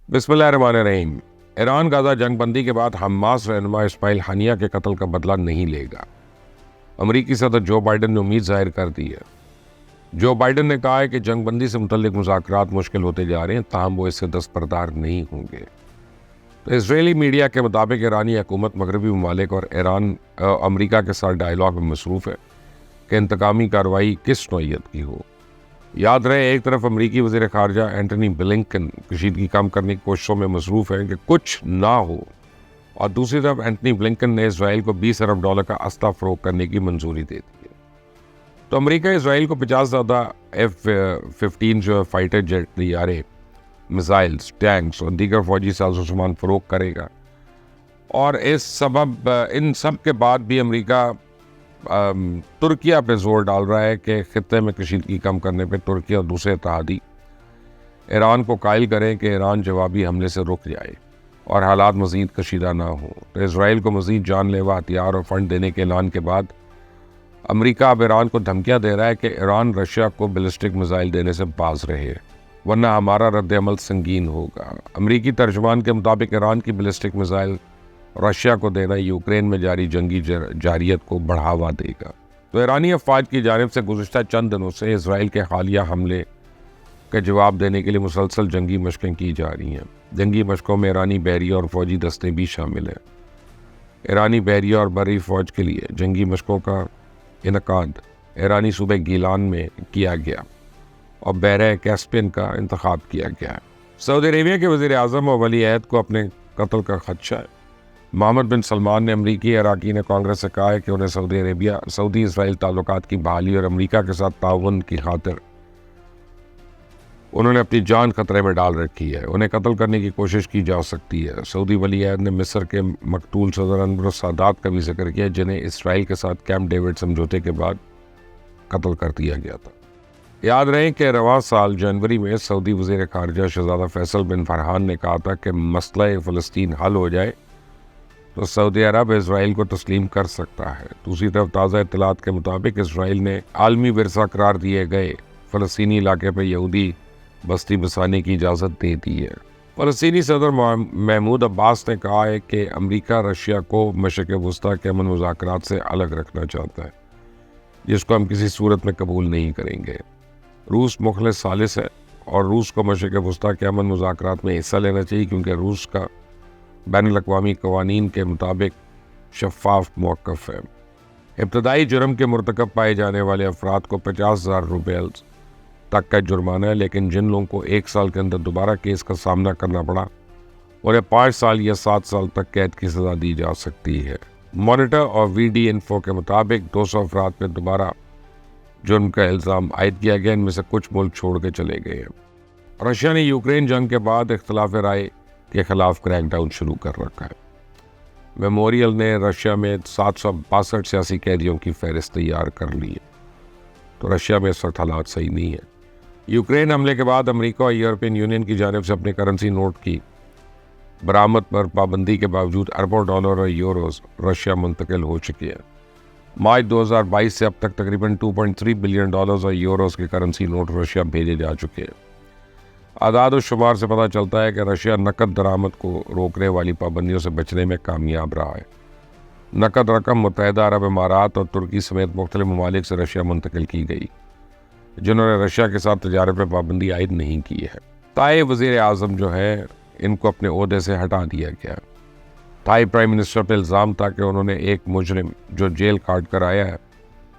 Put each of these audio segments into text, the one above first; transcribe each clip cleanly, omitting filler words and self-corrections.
बिस्मिल्लाहिर्रहमानिर्रहीम। Iran Gaza जंग बंदी के बाद हमास रहनुमा इस्माइल हानिया के कत्ल का बदला नहीं लेगा। अमरीकी सदर जो बाइडन ने उम्मीद जाहिर कर दी है। जो बाइडन ने कहा है कि जंग बंदी से मुतल्लिक मुज़ाकरात मुश्किल होते जा रहे हैं, ताहम वो इससे दस्तबरदार नहीं होंगे। तो इसराइली मीडिया के मुताबिक ईरानी हुकूमत मगरबी ममालिक और अमरीका के साथ डायलॉग में मसरूफ़ है कि इंतकामी कार्रवाई किस नौइयत की हो। याद रहे, एक तरफ अमरीकी वज़ीर ख़ारजा एंटनी ब्लिंकन कशीदगी कम करने की कोशिशों में मसरूफ़ हैं कि कुछ ना हो, और दूसरी तरफ एंटनी ब्लिंकन ने इसराइल को $20 अरब का असला फ़रोख्त करने की मंजूरी दे दी है। तो अमरीका इसराइल को 50 ज़्यादा F-15 जो फाइटर जेट तैयारे, मिसाइल्स, टैंक्स और दीगर फौजी साजो सामान फ़रोख्त करेगा। और इन सब के बाद भी अमरीका तुर्किया पे जोर डाल रहा है कि खित्ते में कशीदगी कम करने पे तुर्किया और दूसरे इत्तेहादी ईरान को कायल करें कि ईरान जवाबी हमले से रुक जाए और हालात मज़ीद कशीदा ना हो। तो इसराइल को मज़ीद जानलेवा हथियार और फंड देने के ऐलान के बाद अमरीका अब ईरान को धमकियाँ दे रहा है कि ईरान रशिया को बैलिस्टिक मिसाइल देने से बाज रहे, वरना हमारा रद्द अमल संगीन होगा। अमरीकी तर्जुमान के मुताबिक ईरान की बैलिस्टिक मिसाइल रशिया को देना यूक्रेन में जारी जंगी जारियत को बढ़ावा देगा। तो ईरानी अफवाज की जानिब से गुज़िश्ता चंद दिनों से इसराइल के हालिया हमले के जवाब देने के लिए मुसलसल जंगी मशक़ें की जा रही हैं। जंगी मशक़ों में ईरानी बहरिया और फ़ौजी दस्ते भी शामिल हैं। ईरानी बहरिया और बर्री फ़ौज के लिए जंगी मशक़ों का इनकाद ईरानी सूबे गीलान में किया गया और बहरे कैस्पियन का इंतखाब किया गया है। सऊदी अरेबिया के वज़ीर आज़म और वली अहद को अपने कत्ल का खदशा है। मोहम्मद बिन सलमान ने अमरीकी अरकान कांग्रेस से कहा है कि उन्हें सऊदी इसराइल ताल्लुकात की बहाली और अमरीका के साथ ताउन की खातिर उन्होंने अपनी जान खतरे में डाल रखी है। उन्हें कत्ल करने की कोशिश की जा सकती है। सऊदी वली अहद ने मिस्र के मकतूल सदर अनवर सादात का भी जिक्र किया, जिन्हें इसराइल के साथ कैंप डेविड समझौते के बाद कत्ल कर दिया गया था। याद रहे कि रवां साल जनवरी में सऊदी वज़ीर ख़ारजा शहज़ादा फैसल बिन फरहान ने कहा था कि मसला फ़लस्तीन हल हो जाए तो सऊदी अरब इसराइल को तस्लीम कर सकता है। दूसरी तरफ ताज़ा इत्तलात के मुताबिक इसराइल ने आलमी विरसा करार दिए गए फ़लस्तीनी इलाके पर यहूदी बस्ती बसाने की इजाज़त दे दी है। फ़लस्तीनी सदर महमूद अब्बास ने कहा है कि अमरीका रशिया को मशरिक़ वस्ता के अमन मुज़ाकरात से अलग रखना चाहता है, जिसको हम किसी सूरत में कबूल नहीं करेंगे। रूस मुखलिस सालिस है और रूस को मशरिक़ वस्ता के अमन मुज़ाकरात में हिस्सा लेना चाहिए, क्योंकि रूस का बैनुल-अक़वामी क़वानीन के मुताबिक शफ़ाफ़ मौक़िफ़ है। इब्तदाई जुर्म के मुर्तकब पाए जाने वाले अफराद को 50,000 रुपये तक का जुर्माना है, लेकिन जिन लोगों को 1 साल के अंदर दोबारा केस का सामना करना पड़ा उन्हें 5 साल या 7 साल तक कैद की सज़ा दी जा सकती है। मॉनिटर और VD इन्फो के मुताबिक 200 अफराद पर दोबारा जुर्म का इल्ज़ाम आयद किया गया। इनमें से कुछ मुल्क छोड़ के चले गए हैं। रशिया ने यूक्रेन जंग के बाद इख्तिलाफ राय के खिलाफ क्रैकडाउन शुरू कर रखा है। मेमोरियल ने रशिया में 762 सियासी कैदियों की फहरिस्त तैयार कर ली है। तो रशिया में इस वक्त हालात सही नहीं है। यूक्रेन हमले के बाद अमेरिका और यूरोपियन यूनियन की जानिब से अपने करेंसी नोट की बरामद पर पाबंदी के बावजूद अरबों डॉलर और यूरोज रशिया मुंतकिल हो चुके हैं। मार्च 2022 से अब तक तकरीबन $2.3 बिलियन और यूरोज के करेंसी नोट रशिया भेजे जा चुके हैं। आदाद और शुमार से पता चलता है कि रशिया नकद दरामद को रोकने वाली पाबंदियों से बचने में कामयाब रहा है। नकद रकम मुत्तहिदा अरब इमारात और तुर्की समेत मुख्तलिफ ममालिक से रशिया मुंतकिल की गई, जिन्होंने रशिया के साथ तजारत पर पाबंदी आयद नहीं की है। ताई वज़ीर आज़म जो है, इनको अपने ओहदे से हटा दिया गया। थाई प्राइम मिनिस्टर पर इल्ज़ाम था कि उन्होंने एक मुजरिम जो जेल काट कर आया है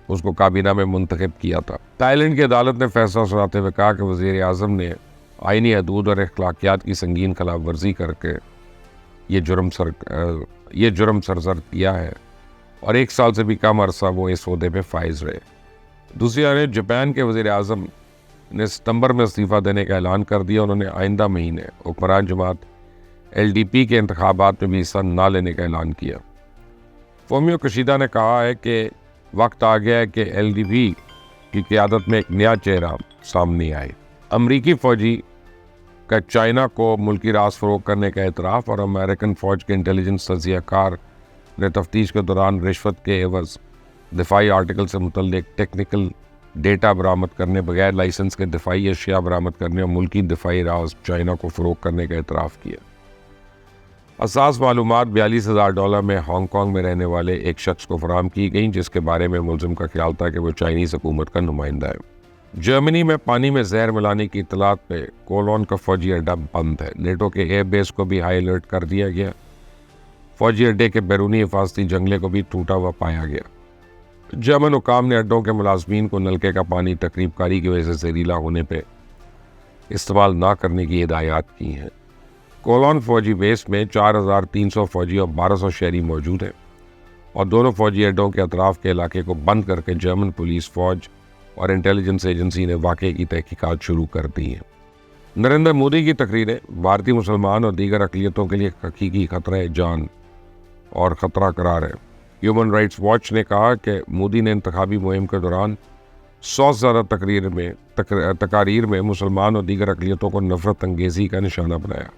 उसको काबीना में मुंतखब किया था। थाईलैंड की अदालत ने फैसला सुनाते हुए कहा कि वज़ीर आज़म ने आईनी हदूद और अखलाकियात की संगीन खिलाफ वर्जी करके ये जुर्म सरजर किया है और 1 साल से भी कम अरसा वो इस ओहदे पे फाइज रहे। दूसरी जानब जापान के वज़ीर आज़म ने सितंबर में इस्तीफ़ा देने का ऐलान कर दिया। उन्होंने आइंदा महीने हुक्मरान जमात LDP के इंतखाबात में भी हिस्सा ना लेने का ऐलान किया। फोमियो कशीदा ने कहा है कि वक्त आ गया है कि LDP की क़यादत में एक नया चेहरा सामने आए। अमरीकी फ़ौजी का चाइना को मुल्की राज फ़रोग़ करने का एतराफ़ और अमेरिकन फ़ौज के इंटेलिजेंस तज़कियाकार ने तफ्तीश के दौरान रिश्वत के एवज़ दिफाई आर्टिकल से मुतल्लिक टेक्निकल ڈیٹا برآمد کرنے، بغیر لائسنس کے دفاعی اشیاء برآمد کرنے اور ملکی دفاعی راز چائنا کو فروغ کرنے کا اعتراف کیا۔ اساس معلومات $42,000 میں ہانگ کانگ میں رہنے والے ایک شخص کو فراہم کی گئیں، جس کے بارے میں ملزم کا خیال تھا کہ وہ چائنیز حکومت کا نمائندہ ہے۔ جرمنی میں پانی میں زہر ملانے کی اطلاعات پہ کولون کا فوجی اڈہ بند ہے۔ نیٹو کے ایئر بیس کو بھی ہائی الرٹ کر دیا گیا۔ فوجی اڈے کے بیرونی حفاظتی جنگلے کو بھی ٹوٹا ہوا پایا گیا۔ جرمن حکام نے اڈوں کے ملازمین کو نلکے کا پانی تقریب کاری کی وجہ سے زہریلا ہونے پہ استعمال نہ کرنے کی ہدایات کی ہیں۔ کولون فوجی بیس میں 4,300 فوجی اور 1,200 شہری موجود ہیں اور دونوں فوجی اڈوں کے اطراف کے علاقے کو بند کر کے جرمن پولیس، فوج اور انٹیلیجنس ایجنسی نے واقعے کی تحقیقات شروع کر دی ہیں۔ نریندر مودی کی تقریریں بھارتی مسلمان اور دیگر اقلیتوں کے لیے حقیقی خطرہ جان اور خطرہ قرار ہے۔ ہیومن رائٹس واچ نے کہا کہ مودی نے انتخابی مہم کے دوران 100 سے زیادہ تقاریر میں مسلمان اور دیگر اقلیتوں کو نفرت انگیزی کا نشانہ بنایا۔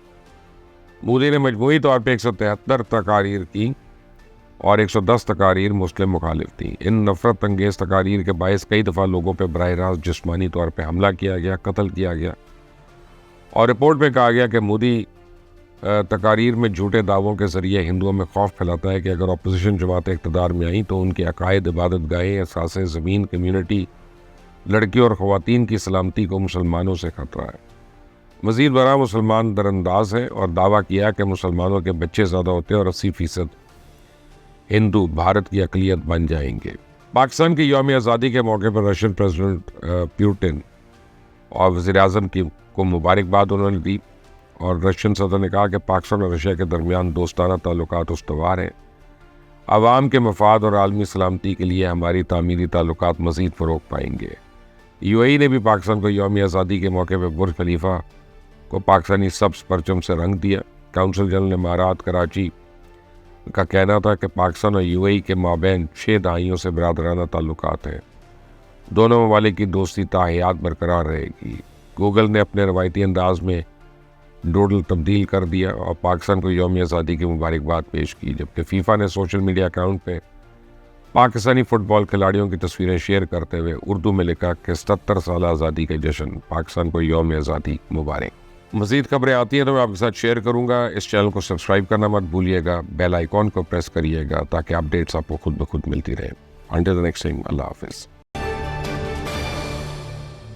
مودی نے مجموعی طور پہ 173 تقاریر کی اور 110 تقاریر مسلم مخالف تھیں۔ ان نفرت انگیز تقاریر کے باعث کئی دفعہ لوگوں پہ براہ راست جسمانی طور پہ حملہ کیا گیا، قتل کیا گیا، اور رپورٹ میں کہا گیا کہ مودی تقاریر میں جھوٹے دعووں کے ذریعے ہندوؤں میں خوف پھیلاتا ہے کہ اگر اپوزیشن جماعتیں اقتدار میں آئیں تو ان کے عقائد، عبادت گاہیں، اثاثے زمین، کمیونٹی، لڑکیوں اور خواتین کی سلامتی کو مسلمانوں سے خطرہ ہے۔ مزید برآں مسلمان درانداز ہیں اور دعویٰ کیا کہ مسلمانوں کے بچے زیادہ ہوتے ہیں اور 80% ہندو بھارت کی اقلیت بن جائیں گے۔ پاکستان کی یوم آزادی کے موقع پر رشین پریزیڈنٹ پیوٹن اور وزیر اعظم کو مبارکباد انہوں نے دی، اور رشین صدر نے کہا کہ پاکستان اور رشیا کے درمیان دوستانہ تعلقات استوار ہیں۔ عوام کے مفاد اور عالمی سلامتی کے لیے ہماری تعمیری تعلقات مزید فروغ پائیں گے۔ UAE نے بھی پاکستان کو یوم آزادی کے موقع پر برج خلیفہ کو پاکستانی سبز پرچم سے رنگ دیا۔ کونسل جنرل امارات کراچی کا کہنا تھا کہ پاکستان اور UAE کے مابین 6 دہائیوں سے برادرانہ تعلقات ہیں۔ دونوں ممالک کی دوستی تا حیات برقرار رہے گی۔ گوگل نے اپنے روایتی انداز میں ڈوڈل تبدیل کر دیا اور پاکستان کو یوم آزادی کی مبارکباد پیش کی، جبکہ فیفا نے سوشل میڈیا اکاؤنٹ پہ پاکستانی فٹ بال کھلاڑیوں کی تصویریں شیئر کرتے ہوئے اردو میں لکھا کہ 77 سالہ آزادی کے جشن، پاکستان کو یوم آزادی مبارک۔ مزید خبریں آتی ہیں تو میں آپ کے ساتھ شیئر کروں گا۔ اس چینل کو سبسکرائب کرنا مت بھولیے گا، بیل آئیکن کو پریس کریے گا تاکہ اپڈیٹس آپ کو خود بخود ملتی رہیں۔ انٹل دی نیکسٹ ٹائم، اللہ حافظ۔